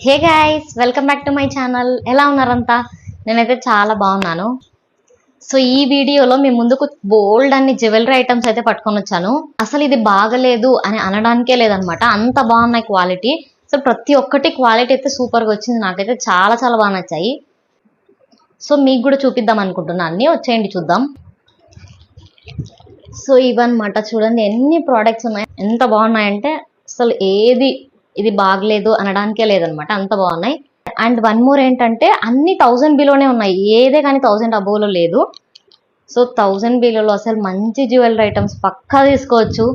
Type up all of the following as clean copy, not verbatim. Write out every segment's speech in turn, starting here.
Hey guys, welcome back to my channel. ఎలా ఉన్నారంతా? నేనైతే చాలా బాగున్నాను. సో ఈ వీడియోలో మీ ముందుకు బోల్డ్ అన్ని జ్యువెలరీ ఐటమ్స్ అయితే పట్టుకొని వచ్చాను. అసలు ఇది బాగలేదు అని అనడానికే లేదనమాట, అంత బాగున్నాయి క్వాలిటీ. సో ప్రతి ఒక్కటి క్వాలిటీ అయితే సూపర్గా వచ్చింది. నాకైతే చాలా చాలా బాగా నచ్చాయి. సో మీకు కూడా చూపిద్దాం అనుకుంటున్నాను. అన్నీ వచ్చేయండి చూద్దాం. సో ఇవన్నమాట, చూడండి ఎన్ని ప్రోడక్ట్స్ ఉన్నాయి, ఎంత బాగున్నాయంటే అసలు ఏది ఇది బాగలేదు అనడానికే లేదనమాట, అంత బాగున్నాయి. అండ్ వన్ మోర్ ఏంటంటే అన్ని 1000 బిలోనే ఉన్నాయి, ఏదే కానీ 1000 అబోవ్లో లేదు. సో 1000 బిలోలో అసలు మంచి జ్యువెలరీ ఐటమ్స్ పక్కా తీసుకోవచ్చు.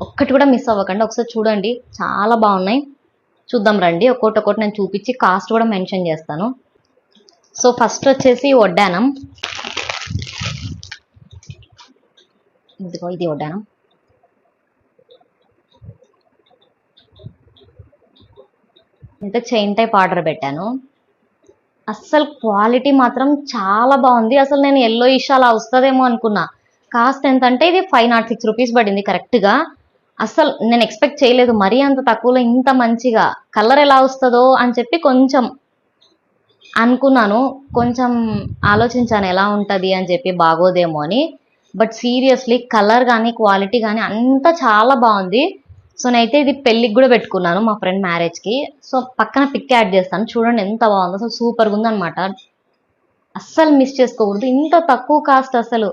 ఒక్కటి కూడా మిస్ అవ్వకండి. ఒకసారి చూడండి, చాలా బాగున్నాయి. చూద్దాం రండి, ఒక్కొక్కటి నేను చూపించి కాస్ట్ కూడా మెన్షన్ చేస్తాను. సో ఫస్ట్ వచ్చేసి వడ్డానం. ఇదిగో ఇది వడ్డానం. అయితే చైన్ టైప్ ఆర్డర్ పెట్టాను. అస్సలు క్వాలిటీ మాత్రం చాలా బాగుంది. అసలు నేను ఎల్లో ఇష్ అలా వస్తుందేమో అనుకున్నా. కాస్ట్ ఎంత అంటే ఇది 506 రూపీస్ పడింది కరెక్ట్గా. అస్సలు నేను ఎక్స్పెక్ట్ చేయలేదు మరీ అంత తక్కువలో ఇంత మంచిగా. కలర్ ఎలా వస్తుందో అని చెప్పి కొంచెం అనుకున్నాను, కొంచెం ఆలోచించాను ఎలా ఉంటుంది అని చెప్పి, బాగోదేమో అని. బట్ సీరియస్లీ కలర్ కానీ క్వాలిటీ కానీ అంతా చాలా బాగుంది. సో నేనైతే ఇది పెళ్ళికి కూడా పెట్టుకున్నాను, మా ఫ్రెండ్ మ్యారేజ్కి. సో పక్కన పిక్ యాడ్ చేస్తాను, చూడండి ఎంత బాగుందో. అసలు సూపర్గా ఉందన్నమాట, అస్సలు మిస్ చేసుకోకూడదు. ఇంత తక్కువ కాస్ట్, అసలు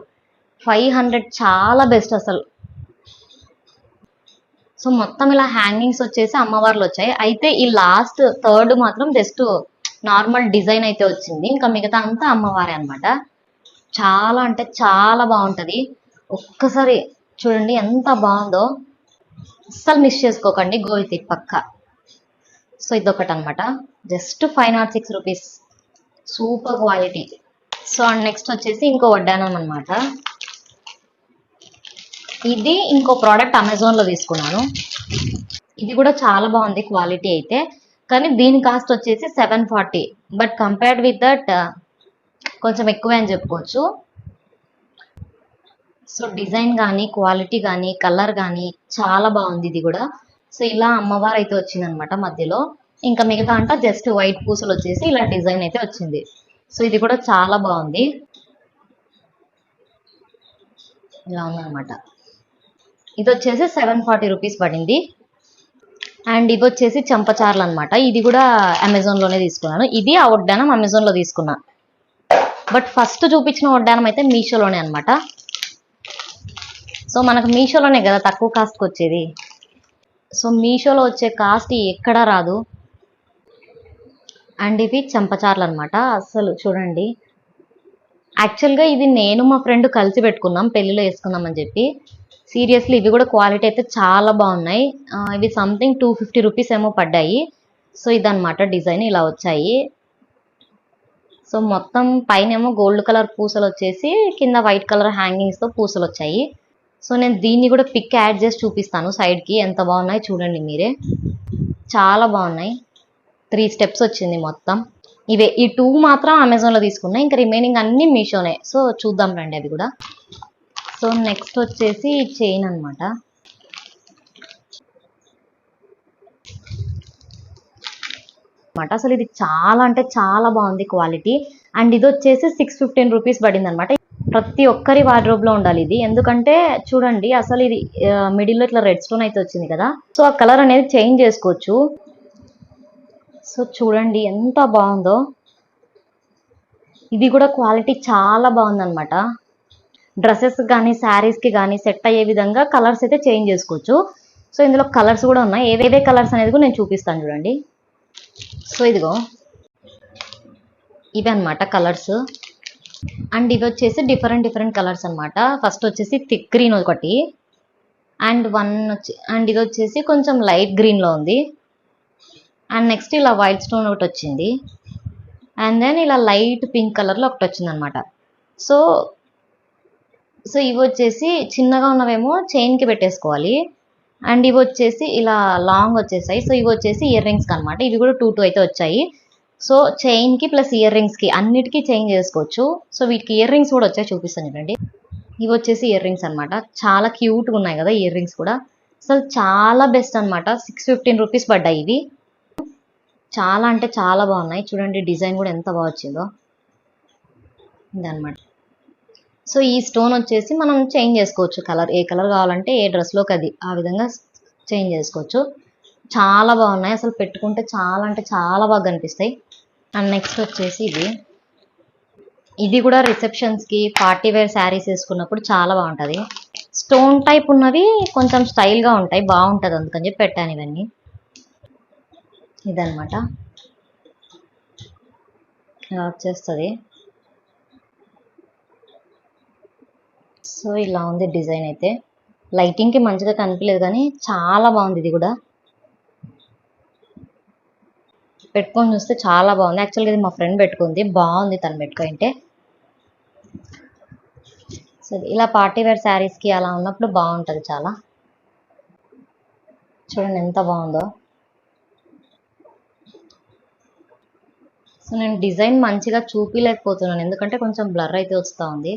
500 చాలా బెస్ట్ అసలు. సో మొత్తం ఇలా హ్యాంగింగ్స్ వచ్చేసి అమ్మవార్లు వచ్చాయి. అయితే ఈ లాస్ట్ థర్డ్ మాత్రం జస్ట్ నార్మల్ డిజైన్ అయితే వచ్చింది, ఇంకా మిగతా అంతా అమ్మవారే అనమాట. చాలా అంటే చాలా బాగుంటుంది. ఒక్కసారి చూడండి ఎంత బాగుందో, అస్సలు మిస్ చేసుకోకండి. గోల్డ్ పక్క. సో ఇదొకటి అనమాట, just 506 rupees, super quality. So and next వచ్చేసి ఇంకో వడ్డానం అనమాట. ఇది ఇంకో ప్రోడక్ట్ అమెజాన్లో తీసుకున్నాను. ఇది కూడా చాలా బాగుంది క్వాలిటీ అయితే, కానీ దీని కాస్ట్ వచ్చేసి 740. బట్ కంపేర్డ్ విత్ దట్ కొంచెం ఎక్కువే అని చెప్పుకోవచ్చు. సో డిజైన్ కానీ క్వాలిటీ కానీ కలర్ కానీ చాలా బాగుంది ఇది కూడా. సో ఇలా అమ్మవారు అయితే వచ్చింది అనమాట మధ్యలో, ఇంకా మిగతా అంట జస్ట్ వైట్ పూసలు వచ్చేసి ఇలా డిజైన్ అయితే వచ్చింది. సో ఇది కూడా చాలా బాగుంది, ఇలా ఉందన్నమాట. ఇది వచ్చేసి 740 రూపీస్ పడింది. అండ్ ఇవి వచ్చేసి చంపచార్లు అనమాట. ఇది కూడా అమెజాన్లోనే తీసుకున్నాను. ఇది ఆ వడ్డానం అమెజాన్లో తీసుకున్నా, బట్ ఫస్ట్ చూపించిన వడ్డానం అయితే మీషోలోనే అనమాట. సో మనకు మీషోలోనే కదా తక్కువ కాస్ట్కి వచ్చేది. సో మీషోలో వచ్చే కాస్ట్ ఎక్కడా రాదు. అండ్ ఇవి చంపచార్లు అనమాట. అసలు చూడండి, యాక్చువల్గా ఇది నేను మా ఫ్రెండ్ కలిసి పెట్టుకున్నాం, పెళ్ళిలో వేసుకుందాం అని చెప్పి. సీరియస్లీ ఇవి కూడా క్వాలిటీ అయితే చాలా బాగున్నాయి. ఇవి సంథింగ్ 250 రూపీస్ ఏమో పడ్డాయి. సో ఇదన్నమాట డిజైన్, ఇలా వచ్చాయి. సో మొత్తం పైన ఏమో గోల్డ్ కలర్ పూసలు వచ్చేసి కింద వైట్ కలర్ హ్యాంగింగ్స్తో పూసలు వచ్చాయి. సో నేను దీన్ని కూడా పిక్ యాడ్ చేసి చూపిస్తాను సైడ్కి, ఎంత బాగున్నాయి చూడండి మీరే, చాలా బాగున్నాయి. 3 స్టెప్స్ వచ్చింది మొత్తం. ఇవే ఈ 2 మాత్రం అమెజాన్లో తీసుకున్నాయి, ఇంకా రిమైనింగ్ అన్ని మీషోనే. సో చూద్దాం రండి అవి కూడా. సో నెక్స్ట్ వచ్చేసి చైన్ అనమాట. అసలు ఇది చాలా అంటే చాలా బాగుంది క్వాలిటీ. అండ్ ఇది వచ్చేసి 615 రూపీస్ పడింది అనమాట. ప్రతి ఒక్కరి వార్డ్రోబ్లో ఉండాలి ఇది, ఎందుకంటే చూడండి అసలు ఇది మిడిల్లో ఇట్లా రెడ్ స్టోన్ అయితే వచ్చింది కదా. సో ఆ కలర్ అనేది చేంజ్ చేసుకోవచ్చు. సో చూడండి ఎంత బాగుందో, ఇది కూడా క్వాలిటీ చాలా బాగుందన్నమాట. డ్రెస్సెస్ కానీ శారీస్కి కానీ సెట్ అయ్యే విధంగా కలర్స్ అయితే చేంజ్ చేసుకోవచ్చు. సో ఇందులో కలర్స్ కూడా ఉన్నాయి, ఏవేవే కలర్స్ అనేది కూడా నేను చూపిస్తాను చూడండి. సో ఇదిగో ఇవి అనమాట కలర్స్. అండ్ ఇవి వచ్చేసి డిఫరెంట్ కలర్స్ అనమాట. ఫస్ట్ వచ్చేసి థిక్ గ్రీన్ ఒకటి, అండ్ ఇది వచ్చేసి కొంచెం లైట్ గ్రీన్లో ఉంది. అండ్ నెక్స్ట్ ఇలా వైట్ స్టోన్ ఒకటి వచ్చింది. అండ్ దెన్ ఇలా లైట్ పింక్ కలర్లో ఒకటి వచ్చింది అనమాట. సో ఇవి వచ్చేసి చిన్నగా ఉన్నవేమో చైన్కి పెట్టేసుకోవాలి. అండ్ ఇవి వచ్చేసి ఇలా లాంగ్ వచ్చేసాయి. సో ఇవి వచ్చేసి ఇయర్ రింగ్స్కి అనమాట. ఇవి కూడా 2 అయితే వచ్చాయి. సో చైన్కి ప్లస్ ఇయర్ రింగ్స్కి అన్నిటికీ చేంజ్ చేసుకోవచ్చు. సో వీటికి ఇయర్ రింగ్స్ కూడా వచ్చాయి, చూపిస్తాను చూడండి. ఇవి వచ్చేసి ఇయర్ రింగ్స్ అనమాట, చాలా క్యూట్గా ఉన్నాయి కదా ఇయర్ రింగ్స్ కూడా. అసలు చాలా బెస్ట్ అనమాట. 615 రూపీస్ పడ్డాయి ఇవి. చాలా అంటే చాలా బాగున్నాయి. చూడండి డిజైన్ కూడా ఎంత బాగా వచ్చిందో. ఇదనమాట. సో ఈ స్టోన్ వచ్చేసి మనం చేంజ్ చేసుకోవచ్చు కలర్. ఏ కలర్ కావాలంటే ఏ డ్రెస్లోకి అది ఆ విధంగా చేంజ్ చేసుకోవచ్చు. చాలా బాగున్నాయి. అసలు పెట్టుకుంటే చాలా అంటే చాలా బాగా కనిపిస్తాయి. అండ్ నెక్స్ట్ వచ్చేసి ఇది కూడా రిసెప్షన్స్కి పార్టీ వేర్ శారీస్ వేసుకున్నప్పుడు చాలా బాగుంటుంది. స్టోన్ టైప్ ఉన్నవి కొంచెం స్టైల్గా ఉంటాయి, బాగుంటుంది, అందుకని చెప్పి పెట్టాను ఇవన్నీ. ఇదనమాట, ఇలా వచ్చేస్తుంది. సో ఇలా ఉంది డిజైన్ అయితే. లైటింగ్కి మంచిగా కనిపించలేదు కానీ చాలా బాగుంది. ఇది కూడా పెట్టుకొని చూస్తే చాలా బాగుంది. యాక్చువల్గా ఇది మా ఫ్రెండ్ పెట్టుకుంది, బాగుంది తను పెట్టుకుంటే. సో ఇలా పార్టీ వేర్ శారీస్కి అలా ఉన్నప్పుడు బాగుంటుంది చాలా. చూడండి ఎంత బాగుందో. సో నేను డిజైన్ మంచిగా చూపించలేకపోతున్నాను ఎందుకంటే కొంచెం బ్లర్ అయితే వస్తూ ఉంది.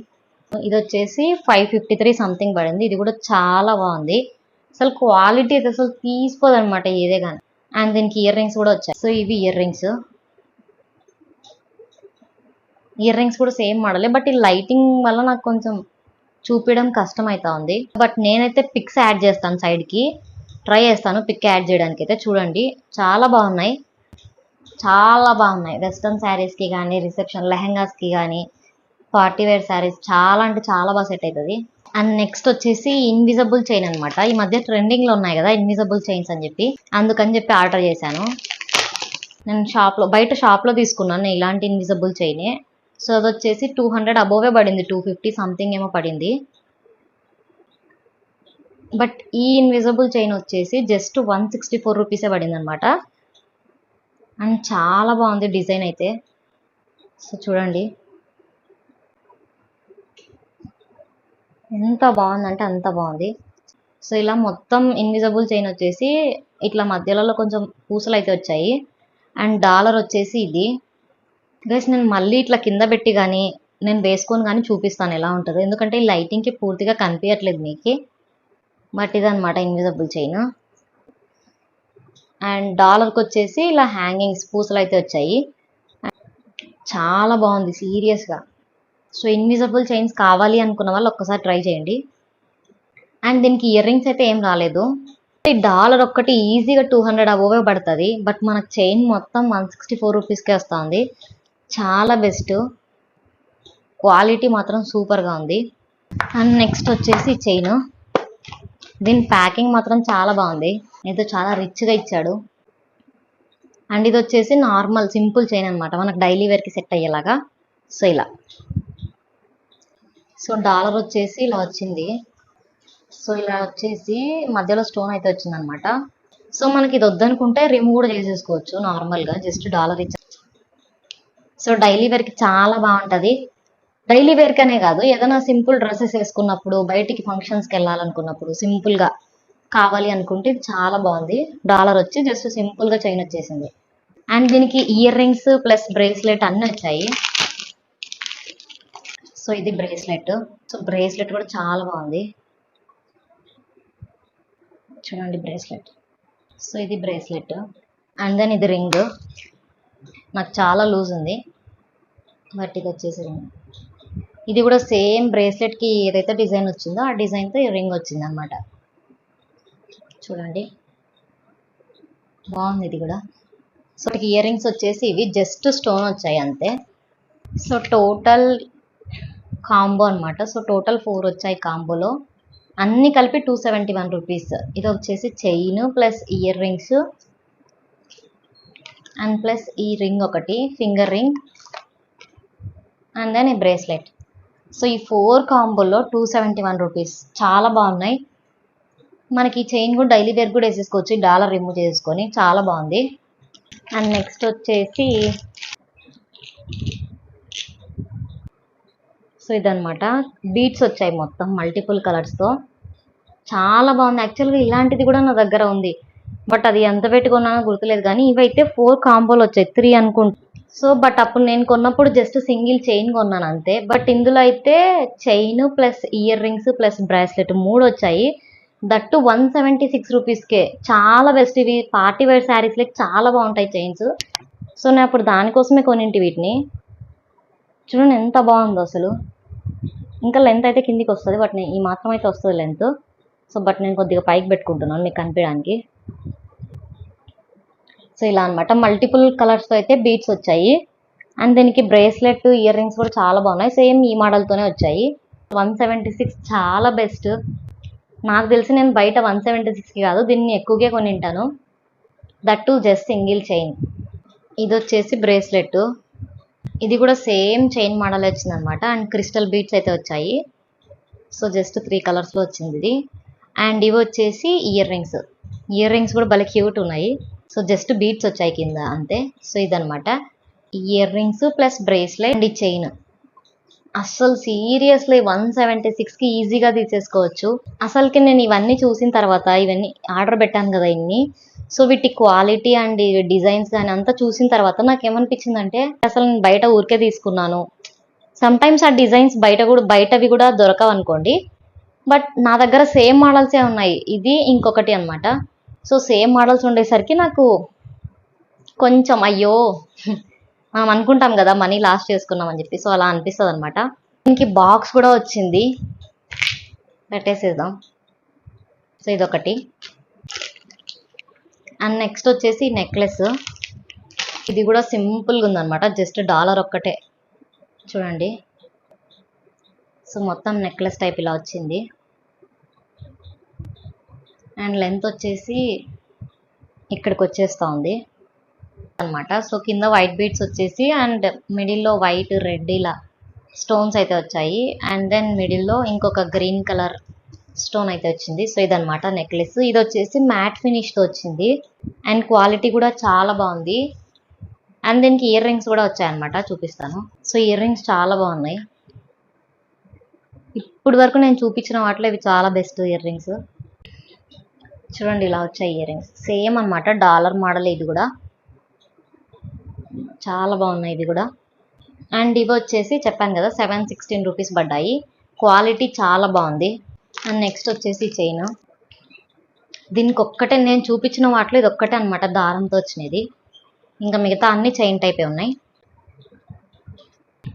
ఇది వచ్చేసి 553 సంథింగ్ పడింది. ఇది కూడా చాలా బాగుంది. అసలు క్వాలిటీ అయితే అసలు తీసుకోదనమాట ఏదే కానీ. అండ్ దీనికి ఇయర్ రింగ్స్ కూడా వచ్చాయి. సో ఇవి ఇయర్ రింగ్స్ కూడా సేమ్ మోడలే, బట్ ఈ లైటింగ్ వల్ల నాకు కొంచెం చూపించడం కష్టం అవుతా ఉంది. బట్ నేనైతే పిక్స్ యాడ్ చేస్తాను, సైడ్కి ట్రై చేస్తాను పిక్ యాడ్ చేయడానికి. అయితే చూడండి చాలా బాగున్నాయి, చాలా బాగున్నాయి. వెస్ట్రన్ శారీస్కి కానీ, రిసెప్షన్ లెహెంగాస్కి కానీ, పార్టీ వేర్ శారీస్ చాలా అంటే చాలా బాగా సెట్ అవుతుంది. అండ్ నెక్స్ట్ వచ్చేసి ఇన్విజిబుల్ చైన్ అనమాట. ఈ మధ్య ట్రెండింగ్లో ఉన్నాయి కదా ఇన్విజిబుల్ చైన్స్ అని చెప్పి, అందుకని చెప్పి ఆర్డర్ చేశాను. నేను బయట షాప్లో తీసుకున్నాను ఇలాంటి ఇన్విజిబుల్ చైనే. సో అది వచ్చేసి 200 అబోవే పడింది, 250 సంథింగ్ ఏమో పడింది. బట్ ఈ ఇన్విజిబుల్ చైన్ వచ్చేసి జస్ట్ 164 రూపీసే పడింది అనమాట. అండ్ చాలా బాగుంది డిజైన్ అయితే. సో చూడండి ఎంత బాగుందంటే అంత బాగుంది. సో ఇలా మొత్తం ఇన్విజిబుల్ చైన్ వచ్చేసి ఇట్లా మధ్యలో కొంచెం పూసలు అయితే వచ్చాయి. అండ్ డాలర్ వచ్చేసి ఇది గైస్. నేను మళ్ళీ ఇట్లా కింద పెట్టి కానీ నేను వేసుకొని కానీ చూపిస్తాను ఎలా ఉంటుందో, ఎందుకంటే ఈ లైటింగ్కి పూర్తిగా కనిపించట్లేదు మీకు. బట్ ఇదనమాట ఇన్విజిబుల్ చైన్. అండ్ డాలర్కి వచ్చేసి ఇలా హ్యాంగింగ్స్ పూసలు అయితే వచ్చాయి. చాలా బాగుంది సీరియస్గా. సో ఇన్విజిబుల్ చైన్స్ కావాలి అనుకున్న వాళ్ళు ఒక్కసారి ట్రై చేయండి. అండ్ దీనికి ఇయర్ రింగ్స్ అయితే ఏం రాలేదు. ఈ డాలర్ ఒక్కటి ఈజీగా 200 అబోవే పడుతుంది, బట్ మనకు చైన్ మొత్తం 164 రూపీస్కే వస్తుంది. చాలా బెస్ట్, క్వాలిటీ మాత్రం సూపర్గా ఉంది. అండ్ నెక్స్ట్ వచ్చేసి చైన్. దీని ప్యాకింగ్ మాత్రం చాలా బాగుంది, ఏదో చాలా రిచ్గా ఇచ్చాడు. అండ్ ఇది వచ్చేసి నార్మల్ సింపుల్ చైన్ అనమాట, మనకు డైలీ వేర్కి సెట్ అయ్యేలాగా. సో ఇలా. సో డాలర్ వచ్చేసి ఇలా వచ్చింది. సో ఇలా వచ్చేసి మధ్యలో స్టోన్ అయితే వచ్చింది అనమాట. సో మనకి ఇది వద్దనుకుంటే రిమూవ్ కూడా చేసేసుకోవచ్చు నార్మల్గా, జస్ట్ డాలర్ ఇచ్చి. సో డైలీ వేర్కి చాలా బాగుంటుంది. డైలీ వేర్కనే కాదు, ఏదైనా సింపుల్ డ్రెస్సెస్ వేసుకున్నప్పుడు, బయటికి ఫంక్షన్స్కి వెళ్ళాలనుకున్నప్పుడు, సింపుల్గా కావాలి అనుకుంటే ఇది చాలా బాగుంది. డాలర్ వచ్చి జస్ట్ సింపుల్గా చైన్ వచ్చేసింది. అండ్ దీనికి ఇయర్ రింగ్స్ ప్లస్ బ్రేస్లెట్ అన్నీ వచ్చాయి. సో ఇది బ్రేస్లెట్. సో బ్రేస్లెట్ కూడా చాలా బాగుంది, చూడండి బ్రేస్లెట్. సో ఇది బ్రేస్లెట్. అండ్ దెన్ ఇది రింగ్. నాకు చాలా లూజ్ ఉంది, బట్ ఇది వచ్చేసి రింగ్. ఇది కూడా సేమ్ బ్రేస్లెట్కి ఏదైతే డిజైన్ వచ్చిందో ఆ డిజైన్తో రింగ్ వచ్చింది అనమాట. చూడండి బాగుంది ఇది కూడా. సో ఇయర్ రింగ్స్ వచ్చేసి ఇవి జస్ట్ స్టోన్ వచ్చాయి అంతే. సో టోటల్ కాంబో అనమాట. సో టోటల్ 4 వచ్చాయి కాంబోలో, అన్నీ కలిపి 271 రూపీస్. ఇది వచ్చేసి chain plus ear rings and plus ఈ రింగ్ ఒకటి ఫింగర్ రింగ్ అండ్ దెన్ ఈ బ్రేస్లెట్. సో ఈ 4 కాంబోలో 271 రూపీస్. చాలా బాగున్నాయి. మనకి చైన్ కూడా డైలీ వేర్ కూడా వేసేసుకోవచ్చు, డాలర్ రిమూవ్ చేసుకొని. చాలా బాగుంది. అండ్ నెక్స్ట్ వచ్చేసి సో ఇదనమాట, బీడ్స్ వచ్చాయి మొత్తం మల్టిపుల్ కలర్స్తో. చాలా బాగుంది. యాక్చువల్గా ఇలాంటిది కూడా నా దగ్గర ఉంది, బట్ అది ఎంత పెట్టుకున్నానో గుర్తులేదు. కానీ ఇవైతే 4 కాంబోలు వచ్చాయి, 3 అనుకుంటా. సో బట్ అప్పుడు నేను కొన్నప్పుడు జస్ట్ సింగిల్ చైన్ కొన్నాను అంతే. బట్ ఇందులో అయితే chain plus ear rings plus bracelet 3 వచ్చాయి. దట్టు 176 రూపీస్కే. చాలా బెస్ట్. ఇవి పార్టీ వేర్ శారీస్ లకి చాలా బాగుంటాయి చైన్స్. సో నేను అప్పుడు దానికోసమే కొనింటి వీటిని. చూడండి ఎంత బాగుందో అసలు. ఇంకా లెంత్ అయితే కిందికి వస్తుంది, బట్ ఈ మాత్రం అయితే వస్తుంది లెంత్. సో బట్ నేను కొద్దిగా పైకి పెట్టుకుంటున్నాను మీకు కనిపించడానికి. సో ఇలా అనమాట. మల్టిపుల్ కలర్స్తో అయితే బీడ్స్ వచ్చాయి. అండ్ దీనికి బ్రేస్లెట్, ఇయర్ రింగ్స్ కూడా చాలా బాగున్నాయి. సేమ్ ఈ మోడల్తోనే వచ్చాయి. 176 చాలా బెస్ట్. నాకు తెలిసి నేను బయట 176కి కాదు, దీన్ని ఎక్కువగా కొనింటాను. That just single chain. ఇది వచ్చేసి బ్రేస్లెట్. ఇది కూడా సేమ్ చైన్ మోడల్ వచ్చింది అనమాట. అండ్ క్రిస్టల్ బీడ్స్ అయితే వచ్చాయి. సో జస్ట్ 3 కలర్స్లో వచ్చింది ఇది. అండ్ ఇవి వచ్చేసి ఇయర్ రింగ్స్. ఇయర్ రింగ్స్ కూడా భలే క్యూట్ ఉన్నాయి. సో జస్ట్ బీడ్స్ వచ్చాయి కింద అంతే. సో ఇదనమాట ear rings plus bracelet and ఈ చైన్. అస్సలు సీరియస్లీ 176కి ఈజీగా తీసేసుకోవచ్చు. అసలుకి నేను ఇవన్నీ చూసిన తర్వాత, ఇవన్నీ ఆర్డర్ పెట్టాను కదా ఇన్ని, సో వీటి క్వాలిటీ అండ్ డిజైన్స్ కానీ అంతా చూసిన తర్వాత నాకు ఏమనిపించిందంటే, అసలు నేను బయట ఊరికే తీసుకున్నాను. సమ్ టైమ్స్ ఆ డిజైన్స్ బయటవి కూడా దొరకవు అనుకోండి, బట్ నా దగ్గర సేమ్ మోడల్సే ఉన్నాయి. ఇది ఇంకొకటి అనమాట. సో సేమ్ మోడల్స్ ఉండేసరికి నాకు కొంచెం అయ్యో, మనం అనుకుంటాం కదా మనీ లాస్ట్ చేసుకున్నాం అని చెప్పి. సో అలా అనిపిస్తుంది అనమాట. దీనికి బాక్స్ కూడా వచ్చింది, పెట్టేసేద్దాం. సో ఇదొకటి. అండ్ నెక్స్ట్ వచ్చేసి నెక్లెస్. ఇది కూడా సింపుల్గా ఉందన్నమాట. జస్ట్ డాలర్ ఒక్కటే చూడండి. సో మొత్తం నెక్లెస్ టైప్ ఇలా వచ్చింది. అండ్ లెంత్ వచ్చేసి ఇక్కడికి వచ్చేస్తూ ఉంది అనమాట. సో కింద వైట్ బీడ్స్ వచ్చేసి అండ్ మిడిల్లో వైట్, రెడ్ ఇలా స్టోన్స్ అయితే వచ్చాయి. అండ్ దెన్ మిడిల్లో ఇంకొక గ్రీన్ కలర్ స్టోన్ అయితే వచ్చింది. సో ఇదనమాట నెక్లెస్. ఇది వచ్చేసి మ్యాట్ ఫినిష్తో వచ్చింది. అండ్ క్వాలిటీ కూడా చాలా బాగుంది. అండ్ దీనికి ఇయర్ రింగ్స్ కూడా వచ్చాయన్నమాట, చూపిస్తాను. సో ఇయర్ రింగ్స్ చాలా బాగున్నాయి. ఇప్పుడు వరకు నేను చూపించిన వాటిలో ఇవి చాలా బెస్ట్ ఇయర్ రింగ్స్. చూడండి ఇలా వచ్చాయి ఇయర్ రింగ్స్. సేమ్ అనమాట, డాలర్ మోడల్. ఇది కూడా చాలా బాగున్నాయి ఇది కూడా. అండ్ ఇవి వచ్చేసి చెప్పాను కదా 716 రూపీస్ పడ్డాయి. క్వాలిటీ చాలా బాగుంది. అండ్ నెక్స్ట్ వచ్చేసి చైన్. దీనికి ఒక్కటే నేను చూపించిన వాటిలో ఇది ఒక్కటే అనమాట దారంతో వచ్చినది. ఇంకా మిగతా అన్ని చైన్ టైపే ఉన్నాయి.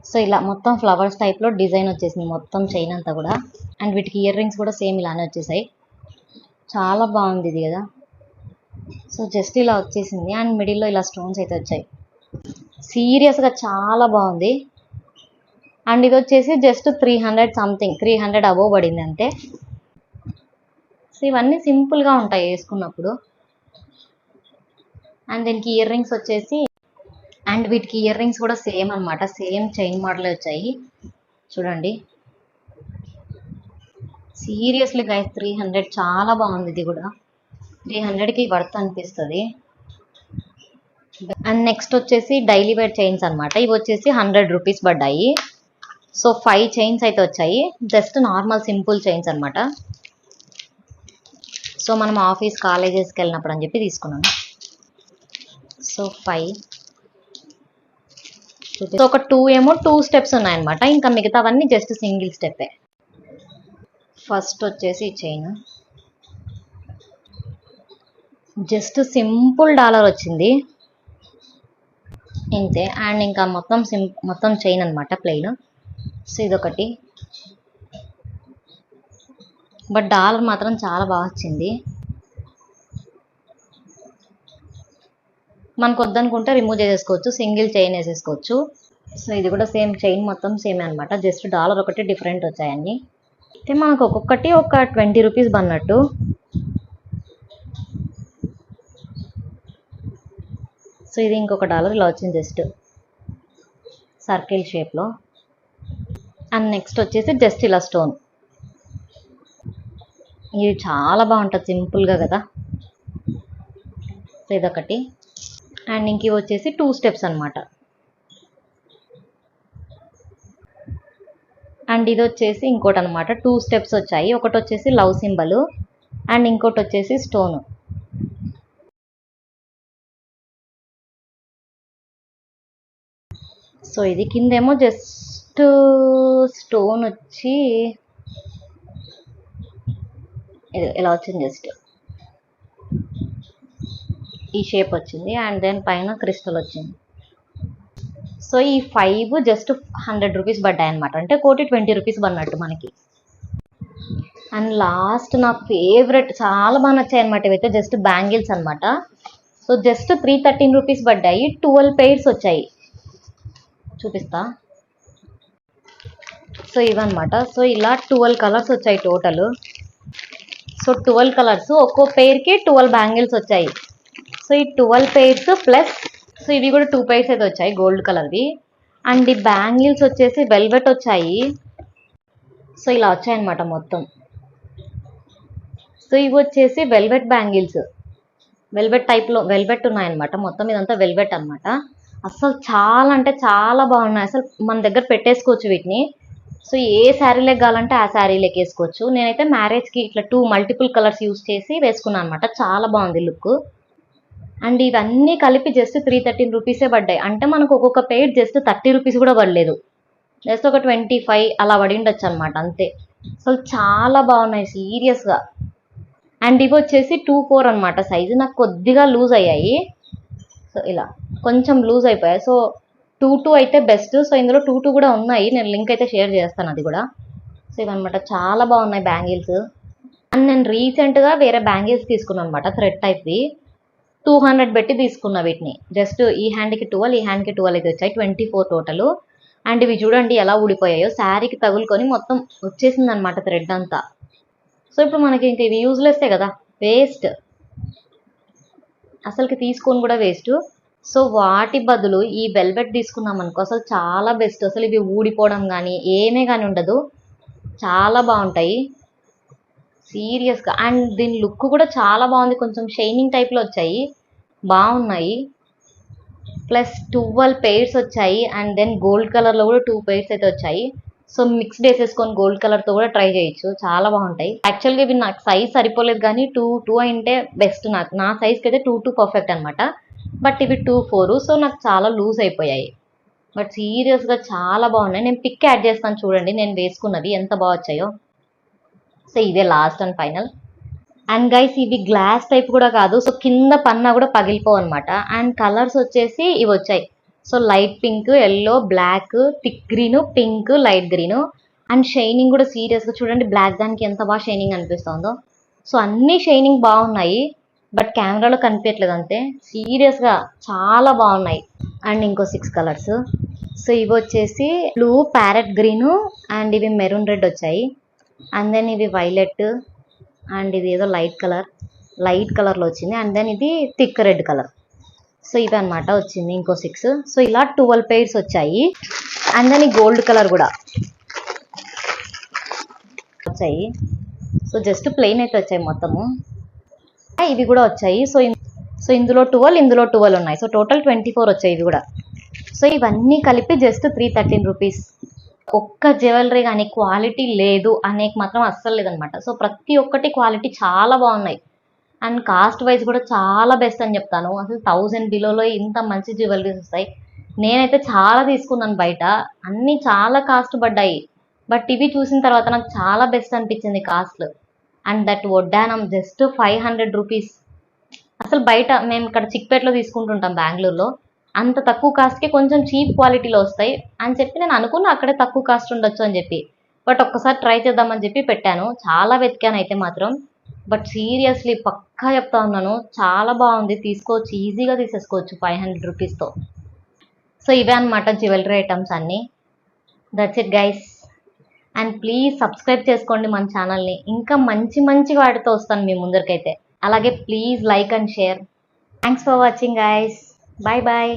సో ఇలా మొత్తం ఫ్లవర్స్ టైప్లో డిజైన్ వచ్చేసింది మొత్తం చైన్ అంతా కూడా. అండ్ వీటికి ఇయర్ రింగ్స్ కూడా సేమ్ ఇలానే వచ్చేసాయి. చాలా బాగుంది ఇది కదా. సో జస్ట్ ఇలా వచ్చేసింది. అండ్ మిడిల్లో ఇలా స్టోన్స్ అయితే వచ్చాయి. సీరియస్గా చాలా బాగుంది. అండ్ ఇది వచ్చేసి జస్ట్ 300 సంథింగ్, 300 అబోవ్ పడింది అంతే. సో ఇవన్నీ సింపుల్గా ఉంటాయి వేసుకున్నప్పుడు. అండ్ దీనికి ఇయర్ రింగ్స్ వచ్చేసి, అండ్ వీటికి ఇయర్ రింగ్స్ కూడా సేమ్ అనమాట, సేమ్ చైన్ మోడల్ వచ్చాయి చూడండి. సీరియస్లీ గైస్ 300 చాలా బాగుంది. ఇది కూడా 300కి వర్త్ అనిపిస్తుంది. అండ్ నెక్స్ట్ వచ్చేసి డైలీ వేర్ చైన్స్ అనమాట. ఇవి వచ్చేసి 100 రూపీస్ పడ్డాయి. సో 5 చైన్స్ అయితే వచ్చాయి. జస్ట్ నార్మల్ సింపుల్ చైన్స్ అనమాట. సో మనం ఆఫీస్, కాలేజెస్కి వెళ్ళినప్పుడు అని చెప్పి తీసుకున్నాను. సో 5. సో ఒక 2 ఏమో 2 స్టెప్స్ ఉన్నాయన్నమాట. ఇంకా మిగతావన్నీ జస్ట్ సింగిల్ స్టెప్పే. ఫస్ట్ వచ్చేసి చైన్ జస్ట్ సింపుల్ డాలర్ వచ్చింది ఇంతే. అండ్ ఇంకా మొత్తం చైన్ అనమాట ప్లెయిన్. సో ఇదొకటి. బట్ డాలర్ మాత్రం చాలా బాగా వచ్చింది. మనకు వద్దనుకుంటే రిమూవ్ చేసేసుకోవచ్చు, సింగిల్ చైన్ వేసేసుకోవచ్చు. సో ఇది కూడా సేమ్ చైన్ మొత్తం సేమ్ అనమాట. జస్ట్ డాలర్ ఒకటి డిఫరెంట్ వచ్చాయని. అయితే మనకు ఒక్కొక్కటి ఒక 20 రూపీస్ పన్నట్టు. సో ఇది ఇంకొక డాలర్ ఇలా వచ్చింది జస్ట్ సర్కిల్ షేప్లో. అండ్ నెక్స్ట్ వచ్చేసి జస్ట్ ఇలా స్టోన్. ఇది చాలా బాగుంటుంది సింపుల్గా కదా. సో ఇదొకటి. అండ్ ఇంక వచ్చేసి 2 స్టెప్స్ అనమాట. అండ్ ఇది వచ్చేసి ఇంకోటి అనమాట, 2 స్టెప్స్ వచ్చాయి. ఒకటి వచ్చేసి లవ్ సింబల్ అండ్ ఇంకోటి వచ్చేసి స్టోన్. సో ఇది కిందేమో జస్ట్ స్టోన్ వచ్చి ఇది ఇలా వచ్చింది, జస్ట్ ఈ షేప్ వచ్చింది అండ్ దెన్ పైన క్రిస్టల్ వచ్చింది. సో ఈ 5 జస్ట్ 100 రూపీస్ పడ్డాయి అనమాట, అంటే కోటి 20 రూపీస్ పడినట్టు మనకి. అండ్ లాస్ట్ నా ఫేవరెట్, చాలా బాగా నచ్చాయి అనమాట ఇవైతే, జస్ట్ బ్యాంగిల్స్ అనమాట. సో జస్ట్ 313 రూపీస్ పడ్డాయి, 12 పెయిర్స్ వచ్చాయి, చూపిస్తా. సో ఇవన్నమాట. సో ఇలా 12 కలర్స్ వచ్చాయి టోటల్. సో 12 కలర్స్, ఒక్కో పెయిర్కి 12 బ్యాంగిల్స్ వచ్చాయి. సో ఈ 12 పెయిర్స్ ప్లస్, సో ఇవి కూడా 2 పెయిర్స్ అయితే వచ్చాయి గోల్డ్ కలర్వి. అండ్ ఈ బ్యాంగిల్స్ వచ్చేసి వెల్వెట్ వచ్చాయి. సో ఇలా వచ్చాయన్నమాట మొత్తం. సో ఇవి వచ్చేసి వెల్వెట్ బ్యాంగిల్స్, వెల్వెట్ టైప్లో వెల్వెట్ ఉన్నాయన్నమాట, మొత్తం ఇదంతా వెల్వెట్ అనమాట. అసలు చాలా అంటే చాలా బాగున్నాయి, అసలు మన దగ్గర పెట్టేసుకోవచ్చు వీటిని. సో ఏ శారీలోకి కావాలంటే ఆ శారీలోకి వేసుకోవచ్చు. నేనైతే మ్యారేజ్కి ఇట్లా 2 మల్టిపుల్ కలర్స్ యూస్ చేసి వేసుకున్నాను అనమాట, చాలా బాగుంది లుక్. అండ్ ఇవన్నీ కలిపి జస్ట్ 313 రూపీసే పడ్డాయి, అంటే మనకు ఒక్కొక్క పెయిర్ జస్ట్ 30 రూపీస్ కూడా పడలేదు, జస్ట్ ఒక 25 అలా పడి ఉండొచ్చు అనమాట అంతే. అసలు చాలా బాగున్నాయి సీరియస్గా. అండ్ ఇవి వచ్చేసి 2-4 అనమాట సైజు, నాకు కొద్దిగా లూజ్ అయ్యాయి. సో ఇలా కొంచెం లూజ్ అయిపోయాయి. సో 2-2 అయితే బెస్ట్. సో ఇందులో 2-2 కూడా ఉన్నాయి, నేను లింక్ అయితే షేర్ చేస్తాను అది కూడా. సో ఇవన్నమాట, చాలా బాగున్నాయి బ్యాంగిల్స్. అండ్ నేను రీసెంట్గా వేరే బ్యాంగిల్స్ తీసుకున్నాను అనమాట, థ్రెడ్ టైప్వి. 200 పెట్టి తీసుకున్నా వీటిని. జస్ట్ ఈ హ్యాండ్కి 12, ఈ హ్యాండ్కి 12 అయితే వచ్చాయి, 24 టోటల్. అండ్ ఇవి చూడండి ఎలా ఊడిపోయాయో, శారీకి తగులుకొని మొత్తం వచ్చేసింది అనమాట థ్రెడ్ అంతా. సో ఇప్పుడు మనకి ఇంక ఇవి యూజ్లెస్సే కదా, వేస్ట్, అసలుకి తీసుకొని కూడా వేస్ట్. సో వాటి బదులు ఈ వెల్వెట్ తీసుకున్నాం అనుకో, అసలు చాలా బెస్ట్. అసలు ఇవి ఊడిపోవడం కానీ ఏమే కానీ ఉండదు, చాలా బాగుంటాయి సీరియస్గా. అండ్ దీని లుక్ కూడా చాలా బాగుంది, కొంచెం షైనింగ్ టైప్లో వచ్చాయి, బాగున్నాయి. ప్లస్ 12 పెయిర్స్ వచ్చాయి. అండ్ దెన్ గోల్డ్ కలర్లో కూడా 2 పెయిర్స్ అయితే వచ్చాయి. సో మిక్స్డ్ వేసేసుకొని గోల్డ్ కలర్తో కూడా ట్రై చేయొచ్చు, చాలా బాగుంటాయి. యాక్చువల్గా ఇవి నాకు సైజ్ సరిపోలేదు, కానీ 2-2 అంటే బెస్ట్. నా సైజ్కి అయితే 2-2 పర్ఫెక్ట్ అనమాట. బట్ ఇవి 2-4, సో నాకు చాలా లూజ్ అయిపోయాయి. బట్ సీరియస్గా చాలా బాగున్నాయి. నేను పిక్ యాడ్ చేస్తాను చూడండి, నేను వేసుకున్నవి ఎంత బాగా వచ్చాయో. సో ఇదే last and final. And guys ఇవి గ్లాస్ టైప్ కూడా కాదు, సో కింద పన్నా కూడా పగిలిపోవు అనమాట. అండ్ కలర్స్ వచ్చేసి ఇవి వచ్చాయి. So light pink, yellow, black, thick green, pink, light green. And shining కూడా సీరియస్గా చూడండి, బ్లాక్ దానికి ఎంత బాగా షైనింగ్ అనిపిస్తుందో. సో అన్ని షైనింగ్ బాగున్నాయి, బట్ కెమెరాలో కనిపించట్లేదు అంతే. సీరియస్గా చాలా బాగున్నాయి. అండ్ ఇంకో 6 కలర్స్. సో ఇవి వచ్చేసి బ్లూ, ప్యారెట్ గ్రీన్, అండ్ ఇవి మెరూన్ రెడ్ వచ్చాయి. అండ్ దెన్ ఇవి వైలెట్, అండ్ ఇది ఏదో లైట్ కలర్లో వచ్చింది. అండ్ దెన్ ఇది థిక్ రెడ్ కలర్. సో ఇవి అనమాట వచ్చింది ఇంకో 6. సో ఇలా 12 పెయిర్స్ వచ్చాయి. అండ్ దెన్ ఈ గోల్డ్ కలర్ కూడా వచ్చాయి. సో జస్ట్ ప్లెయిన్ అయితే వచ్చాయి మొత్తము. ఇవి కూడా వచ్చాయి. సో ఇందులో 12 ఉన్నాయి. సో టోటల్ 24 వచ్చాయి ఇవి కూడా. సో ఇవన్నీ కలిపి జస్ట్ 313 రూపీస్. ఒక్క జ్యువెలరీ కానీ క్వాలిటీ లేదు అనేక మాత్రం అస్సలు లేదనమాట. సో ప్రతి ఒక్కటి క్వాలిటీ చాలా బాగున్నాయి. అండ్ కాస్ట్ వైజ్ కూడా చాలా బెస్ట్ అని చెప్తాను. అసలు 1000 బిలోలో ఇంత మంచి జ్యువెలరీస్ వస్తాయి. నేనైతే చాలా తీసుకున్నాను బయట, అన్నీ చాలా కాస్ట్ పడ్డాయి. బట్ ఇవి చూసిన తర్వాత నాకు చాలా బెస్ట్ అనిపించింది కాస్ట్. అండ్ దట్ వడ్డానం జస్ట్ 500 రూపీస్. అసలు బయట మేము ఇక్కడ చిక్పేటలో తీసుకుంటుంటాం బెంగళూరులో, అంత తక్కువ కాస్ట్కి కొంచెం చీప్ క్వాలిటీలో వస్తాయి అని చెప్పి నేను అనుకున్నా అక్కడే తక్కువ కాస్ట్ ఉండొచ్చు అని చెప్పి. బట్ ఒక్కసారి ట్రై చేద్దామని చెప్పి పెట్టాను, చాలా వెతికాను అయితే మాత్రం. బట్ సీరియస్లీ పక్కా చెప్తా ఉన్నాను, చాలా బాగుంది, తీసుకోవచ్చు, ఈజీగా తీసేసుకోవచ్చు 500 రూపీస్తో. సో ఇవే అనమాట జ్యువెలరీ ఐటమ్స్ అన్నీ. That's it guys. And please subscribe చేసుకోండి మన ఛానల్ని, ఇంకా మంచి మంచి వాటితో వస్తాను మీ ముందరికైతే. అలాగే please like and share. Thanks for watching guys. Bye bye.